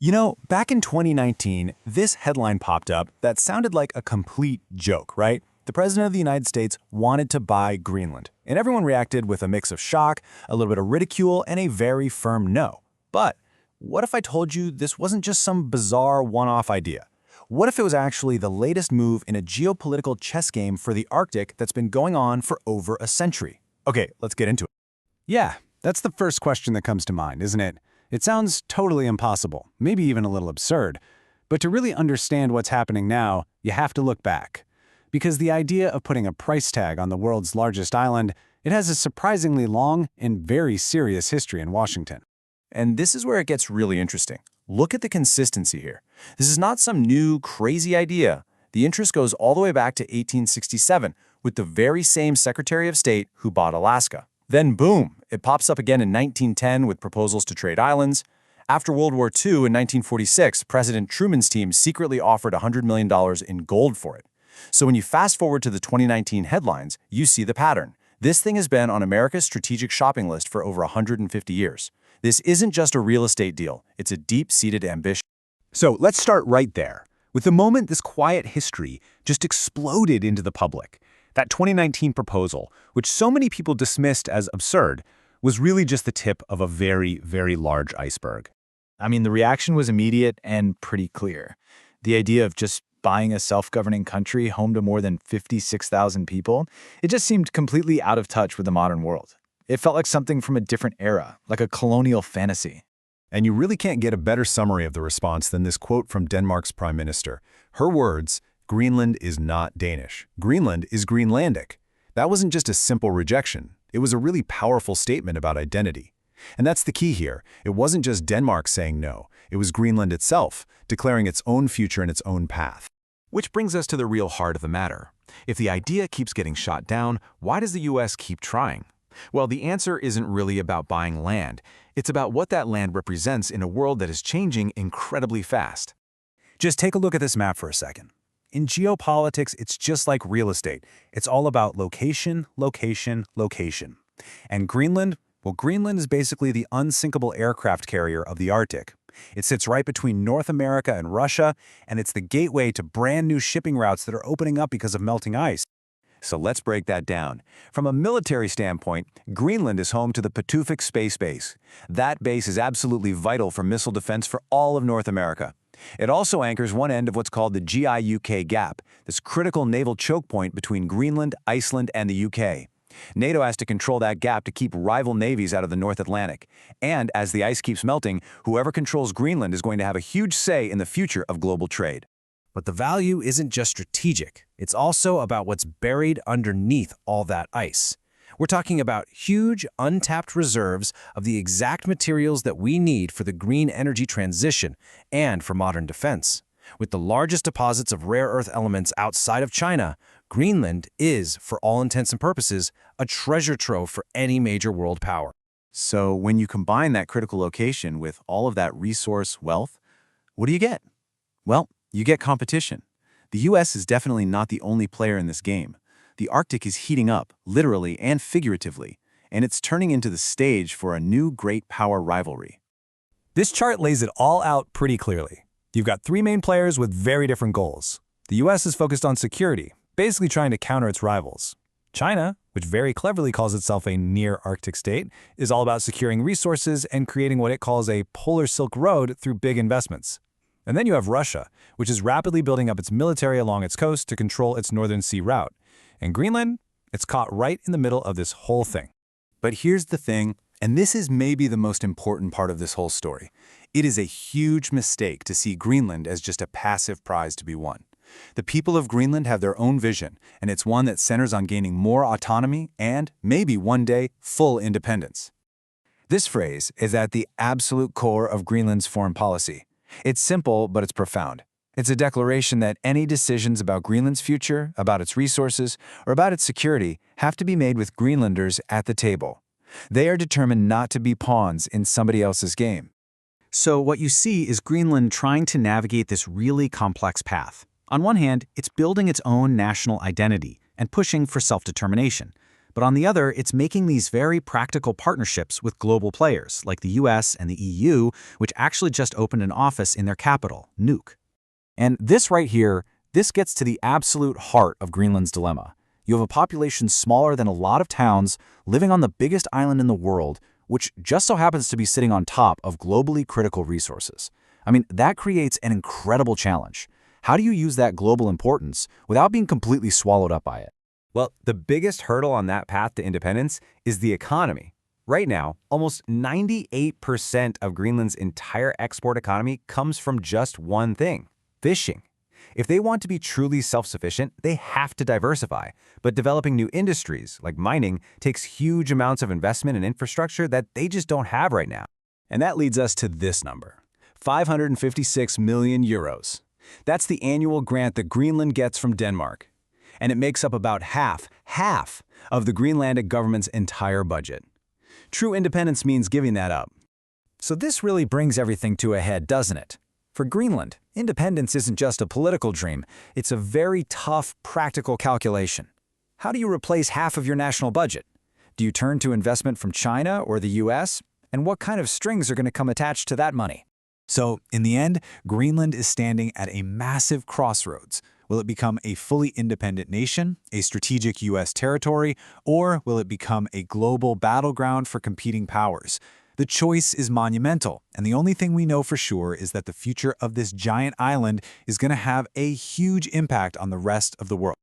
Back in 2019, this headline popped up that sounded like a complete joke, right? The President of the United States wanted to buy Greenland, and everyone reacted with a mix of shock, a little bit of ridicule, and a very firm no. But what if I told you this wasn't just some bizarre one-off idea? What if it was actually the latest move in a geopolitical chess game for the Arctic that's been going on for over a century? Okay, let's get into it. Yeah, that's the first question that comes to mind, isn't it? It sounds totally impossible, maybe even a little absurd. But to really understand what's happening now, you have to look back. Because the idea of putting a price tag on the world's largest island, it has a surprisingly long and very serious history in Washington. And this is where it gets really interesting. Look at the consistency here. This is not some new, crazy idea. The interest goes all the way back to 1867 with the very same Secretary of State who bought Alaska. Then boom, it pops up again in 1910 with proposals to trade islands. After World War II in 1946, President Truman's team secretly offered $100 million in gold for it. So when you fast forward to the 2019 headlines, you see the pattern. This thing has been on America's strategic shopping list for over 150 years. This isn't just a real estate deal, it's a deep-seated ambition. So let's start right there, with the moment this quiet history just exploded into the public. That 2019 proposal, which so many people dismissed as absurd, was really just the tip of a very, very large iceberg. I mean, the reaction was immediate and pretty clear. The idea of just buying a self-governing country home to more than 56,000 people, it just seemed completely out of touch with the modern world. It felt like something from a different era, like a colonial fantasy. And you really can't get a better summary of the response than this quote from Denmark's Prime Minister. Her words, "Greenland is not Danish. Greenland is Greenlandic." That wasn't just a simple rejection. It was a really powerful statement about identity. And that's the key here. It wasn't just Denmark saying no. It was Greenland itself, declaring its own future and its own path. Which brings us to the real heart of the matter. If the idea keeps getting shot down, why does the US keep trying? Well, the answer isn't really about buying land. It's about what that land represents in a world that is changing incredibly fast. Just take a look at this map for a second. In geopolitics, it's just like real estate. It's all about location, location, location. And Greenland? Well, Greenland is basically the unsinkable aircraft carrier of the Arctic. It sits right between North America and Russia, and it's the gateway to brand new shipping routes that are opening up because of melting ice. So let's break that down. From a military standpoint, Greenland is home to the Patuxent Space Base. That base is absolutely vital for missile defense for all of North America. It also anchors one end of what's called the GI-UK gap, this critical naval choke point between Greenland, Iceland, and the UK. NATO has to control that gap to keep rival navies out of the North Atlantic. And as the ice keeps melting, whoever controls Greenland is going to have a huge say in the future of global trade. But the value isn't just strategic. It's also about what's buried underneath all that ice. We're talking about huge, untapped reserves of the exact materials that we need for the green energy transition and for modern defense. With the largest deposits of rare earth elements outside of China, Greenland is, for all intents and purposes, a treasure trove for any major world power. So when you combine that critical location with all of that resource wealth, what do you get? Well, you get competition. The US is definitely not the only player in this game. The Arctic is heating up, literally and figuratively, and it's turning into the stage for a new great power rivalry. This chart lays it all out pretty clearly. You've got three main players with very different goals. The US is focused on security, basically trying to counter its rivals. China, which very cleverly calls itself a near-Arctic state, is all about securing resources and creating what it calls a polar Silk Road through big investments. And then you have Russia, which is rapidly building up its military along its coast to control its northern sea route. And Greenland, it's caught right in the middle of this whole thing. But here's the thing, and this is maybe the most important part of this whole story. It is a huge mistake to see Greenland as just a passive prize to be won. The people of Greenland have their own vision, and it's one that centers on gaining more autonomy and, maybe one day, full independence. This phrase is at the absolute core of Greenland's foreign policy. It's simple, but it's profound. It's a declaration that any decisions about Greenland's future, about its resources, or about its security have to be made with Greenlanders at the table. They are determined not to be pawns in somebody else's game. So what you see is Greenland trying to navigate this really complex path. On one hand, it's building its own national identity and pushing for self-determination. But on the other, it's making these very practical partnerships with global players like the US and the EU, which actually just opened an office in their capital, Nuuk. And this right here, this gets to the absolute heart of Greenland's dilemma. You have a population smaller than a lot of towns living on the biggest island in the world, which just so happens to be sitting on top of globally critical resources. I mean, that creates an incredible challenge. How do you use that global importance without being completely swallowed up by it? Well, the biggest hurdle on that path to independence is the economy. Right now, almost 98% of Greenland's entire export economy comes from just one thing: fishing. If they want to be truly self-sufficient, they have to diversify. But developing new industries, like mining, takes huge amounts of investment and infrastructure that they just don't have right now. And that leads us to this number: 556 million euros. That's the annual grant that Greenland gets from Denmark. And it makes up about half of the Greenlandic government's entire budget. True independence means giving that up. So this really brings everything to a head, doesn't it? For Greenland, independence isn't just a political dream, it's a very tough, practical calculation. How do you replace half of your national budget? Do you turn to investment from China or the US? And what kind of strings are going to come attached to that money? So, in the end, Greenland is standing at a massive crossroads. Will it become a fully independent nation, a strategic US territory, or will it become a global battleground for competing powers? The choice is monumental, and the only thing we know for sure is that the future of this giant island is going to have a huge impact on the rest of the world.